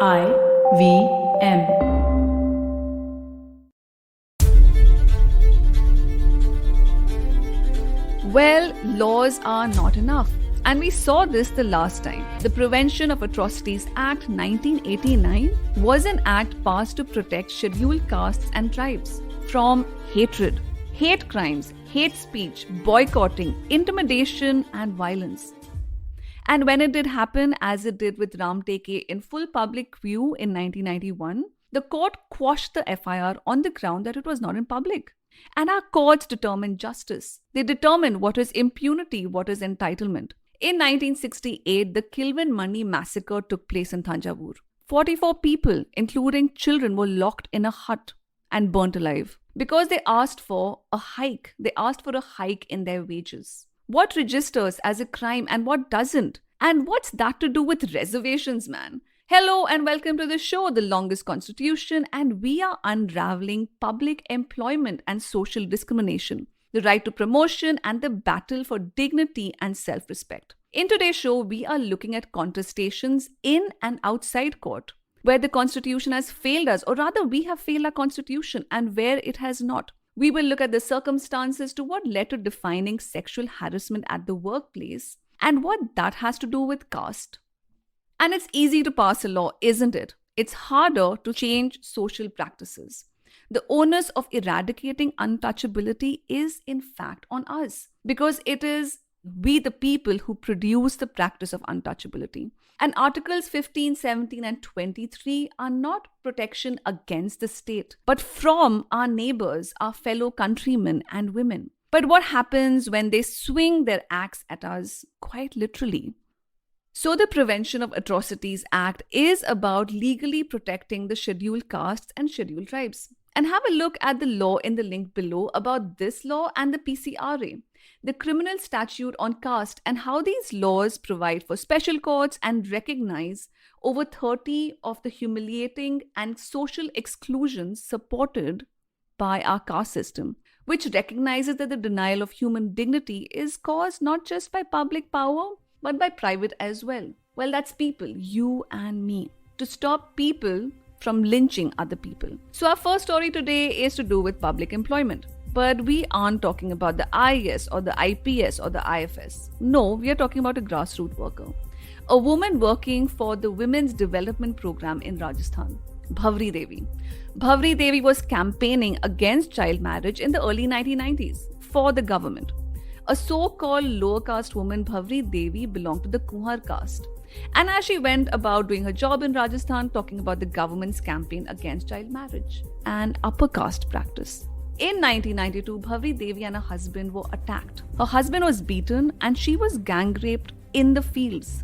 IVM. Well, laws are not enough. And we saw this the last time. The Prevention of Atrocities Act 1989 was an act passed to protect scheduled castes and tribes from hatred, hate crimes, hate speech, boycotting, intimidation, and violence. And when it did happen, as it did with Ram Teke in full public view in 1991, the court quashed the FIR on the ground that it was not in public. And our courts determine justice. They determine what is impunity, what is entitlement. In 1968, the Kilvan Mani massacre took place in Thanjavur. 44 people, including children, were locked in a hut and burnt alive because they asked for a hike. They asked for a hike in their wages. What registers as a crime and what doesn't? And what's that to do with reservations, man? Hello and welcome to the show, The Longest Constitution, and we are unraveling public employment and social discrimination, the right to promotion, and the battle for dignity and self-respect. In today's show, we are looking at contestations in and outside court, where the Constitution has failed us, or rather we have failed our Constitution, and where it has not. We will look at the circumstances to what led to defining sexual harassment at the workplace and what that has to do with caste. And it's easy to pass a law, isn't it? It's harder to change social practices. The onus of eradicating untouchability is in fact on us because it is we the people who produce the practice of untouchability. And Articles 15, 17, and 23 are not protection against the state, but from our neighbors, our fellow countrymen and women. But what happens when they swing their axe at us, quite literally? So the Prevention of Atrocities Act is about legally protecting the scheduled castes and scheduled tribes. And have a look at the law in the link below about this law and the PCRA, the criminal statute on caste, and how these laws provide for special courts and recognize over 30 of the humiliating and social exclusions supported by our caste system, which recognizes that the denial of human dignity is caused not just by public power, but by private as well. Well, that's people, you and me. To stop people from lynching other people. So our first story today is to do with public employment. But we aren't talking about the IAS or the IPS or the IFS. No, we are talking about a grassroots worker. A woman working for the Women's Development Program in Rajasthan, Bhavri Devi. Bhavri Devi was campaigning against child marriage in the early 1990s for the government. A so-called lower caste woman, Bhavri Devi, belonged to the Kuhar caste. And as she went about doing her job in Rajasthan, talking about the government's campaign against child marriage and upper caste practice. In 1992, Bhavri Devi and her husband were attacked. Her husband was beaten and she was gang raped in the fields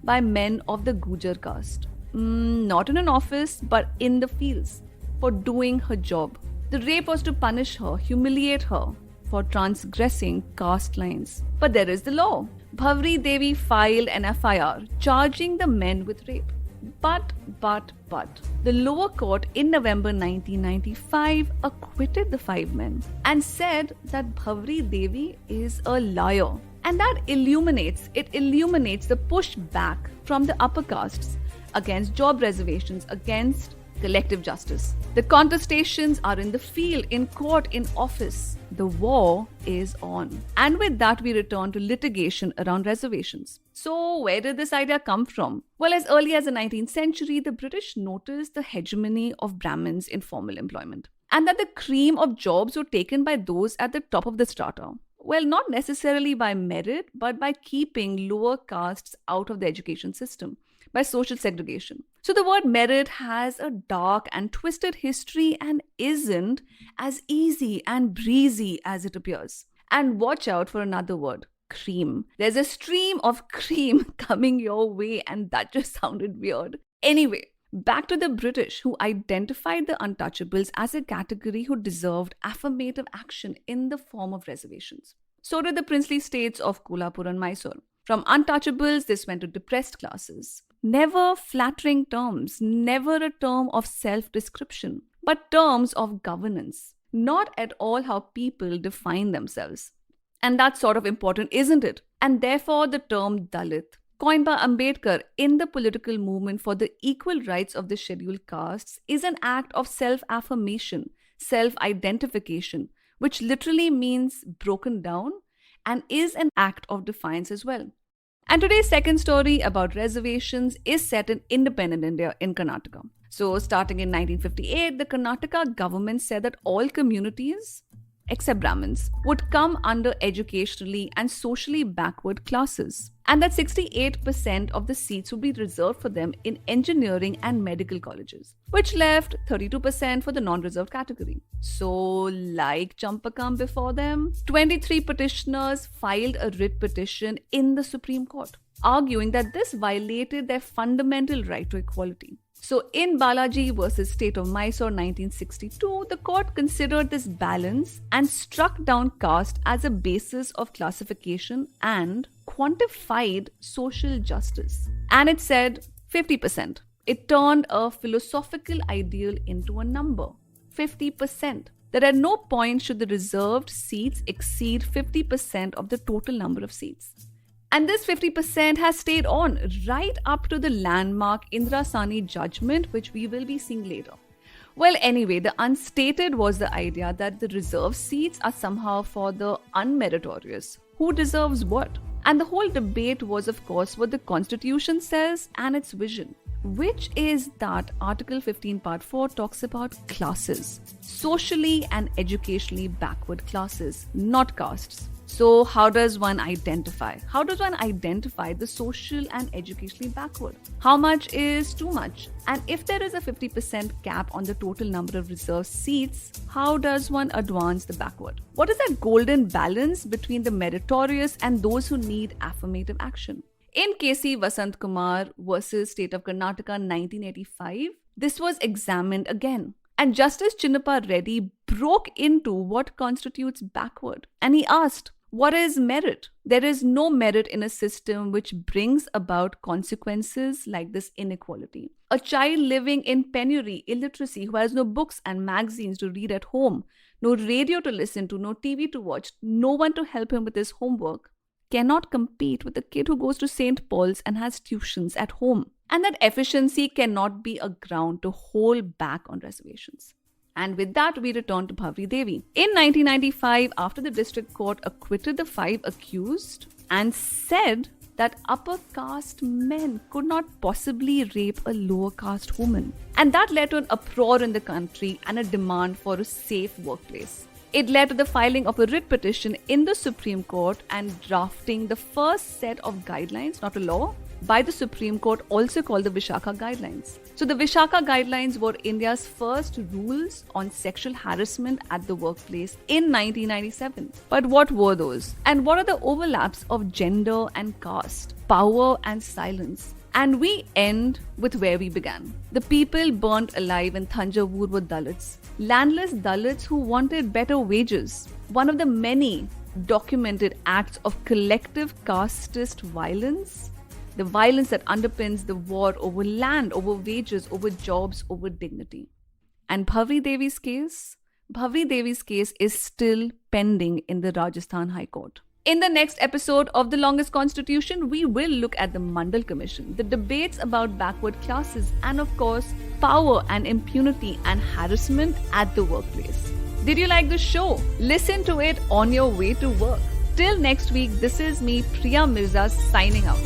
by men of the Gujar caste. Not in an office, but in the fields for doing her job. The rape was to punish her, humiliate her for transgressing caste lines. But there is the law. Bhavri Devi filed an FIR charging the men with rape. But, the lower court in November 1995 acquitted the 5 men and said that Bhavri Devi is a liar. And that illuminates the pushback from the upper castes against job reservations, against collective justice. The contestations are in the field, in court, in office. The war is on. And with that, we return to litigation around reservations. So, where did this idea come from? Well, as early as the 19th century, the British noticed the hegemony of Brahmins in formal employment, and that the cream of jobs were taken by those at the top of the strata. Well, not necessarily by merit, but by keeping lower castes out of the education system, by social segregation. So the word merit has a dark and twisted history and isn't as easy and breezy as it appears. And watch out for another word, cream. There's a stream of cream coming your way, and that just sounded weird. Anyway, back to the British, who identified the untouchables as a category who deserved affirmative action in the form of reservations. So did the princely states of Kolhapur and Mysore. From untouchables, this went to depressed classes. Never flattering terms, never a term of self-description, but terms of governance. Not at all how people define themselves. And that's sort of important, isn't it? And therefore the term Dalit. coined by Ambedkar in the political movement for the equal rights of the scheduled castes, is an act of self affirmation, self identification, which literally means broken down and is an act of defiance as well. And today's second story about reservations is set in independent India in Karnataka. So, starting in 1958, the Karnataka government said that all communities, except Brahmins, would come under educationally and socially backward classes, and that 68% of the seats would be reserved for them in engineering and medical colleges, which left 32% for the non-reserved category. So, like Champakam before them, 23 petitioners filed a writ petition in the Supreme Court, arguing that this violated their fundamental right to equality. So, in Balaji versus State of Mysore 1962, the court considered this balance and struck down caste as a basis of classification and quantified social justice. And it said 50%. It turned a philosophical ideal into a number, 50%. That at no point should the reserved seats exceed 50% of the total number of seats. And this 50% has stayed on right up to the landmark Indira Sani judgment, which we will be seeing later. Well, anyway, the unstated was the idea that the reserved seats are somehow for the unmeritorious. Who deserves what? And the whole debate was, of course, what the Constitution says and its vision, which is that Article 15 Part 4 talks about classes, socially and educationally backward classes, not castes. So how does one identify? How does one identify the social and educationally backward? How much is too much? And if there is a 50% cap on the total number of reserved seats, how does one advance the backward? What is that golden balance between the meritorious and those who need affirmative action? In KC Vasant Kumar versus State of Karnataka 1985, this was examined again. And Justice Chinnappa Reddy broke into what constitutes backward. And he asked, what is merit? There is no merit in a system which brings about consequences like this inequality. A child living in penury, illiteracy, who has no books and magazines to read at home, no radio to listen to, no TV to watch, no one to help him with his homework, cannot compete with a kid who goes to St. Paul's and has tuitions at home. And that efficiency cannot be a ground to hold back on reservations. And with that, we return to Bhavri Devi. In 1995, after the district court acquitted the 5 accused and said that upper caste men could not possibly rape a lower caste woman. And that led to an uproar in the country and a demand for a safe workplace. It led to the filing of a writ petition in the Supreme Court and drafting the first set of guidelines, not a law, by the Supreme Court, also called the Vishaka Guidelines. So the Vishaka Guidelines were India's first rules on sexual harassment at the workplace in 1997. But what were those? And what are the overlaps of gender and caste, power and silence? And we end with where we began. The people burnt alive in Thanjavur were Dalits. Landless Dalits who wanted better wages. One of the many documented acts of collective casteist violence. The violence that underpins the war over land, over wages, over jobs, over dignity. And Bhavri Devi's case? Bhavri Devi's case is still pending in the Rajasthan High Court. In the next episode of The Longest Constitution, we will look at the Mandal Commission, the debates about backward classes, and of course, power and impunity and harassment at the workplace. Did you like the show? Listen to it on your way to work. Till next week, this is me, Priya Mirza, signing out.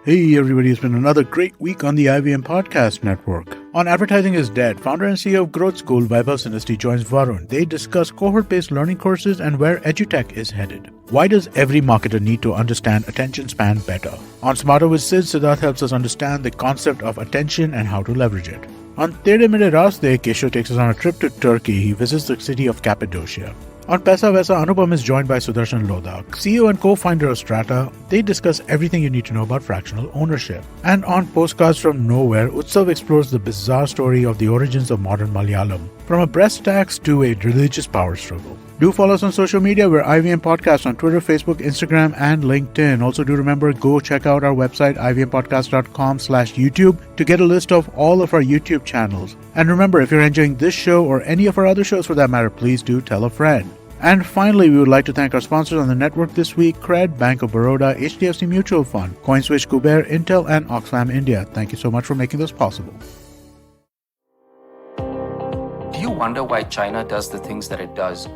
Hey everybody, it's been another great week on the IVM Podcast Network. On Advertising is Dead, founder and CEO of Growth School, Vaibhav Sinasti joins Varun. They discuss cohort-based learning courses and where edutech is headed. Why does every marketer need to understand attention span better? On Smarter with Sid, Siddharth helps us understand the concept of attention and how to leverage it. On Tere Mere Raste, Keshav takes us on a trip to Turkey. He visits the city of Cappadocia. On Paisa Vaisa, Anupam is joined by Sudarshan Lodha, CEO and co-founder of Strata. They discuss everything you need to know about fractional ownership. And on Postcards from Nowhere, Utsav explores the bizarre story of the origins of modern Malayalam, from a breast tax to a religious power struggle. Do follow us on social media. We're IVM Podcast on Twitter, Facebook, Instagram, and LinkedIn. Also, do remember, go check out our website, ivmpodcast.com/YouTube, to get a list of all of our YouTube channels. And remember, if you're enjoying this show or any of our other shows for that matter, please do tell a friend. And finally, we would like to thank our sponsors on the network this week: Cred, Bank of Baroda, HDFC Mutual Fund, CoinSwitch, Kuber, Intel, and Oxfam India. Thank you so much for making this possible. Do you wonder why China does the things that it does?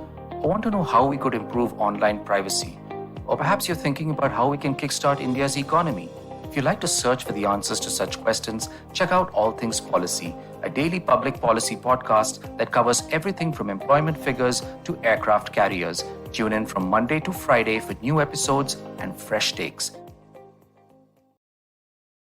Or want to know how we could improve online privacy? Or perhaps you're thinking about how we can kickstart India's economy. If you'd like to search for the answers to such questions, check out All Things Policy, a daily public policy podcast that covers everything from employment figures to aircraft carriers. Tune in from Monday to Friday for new episodes and fresh takes.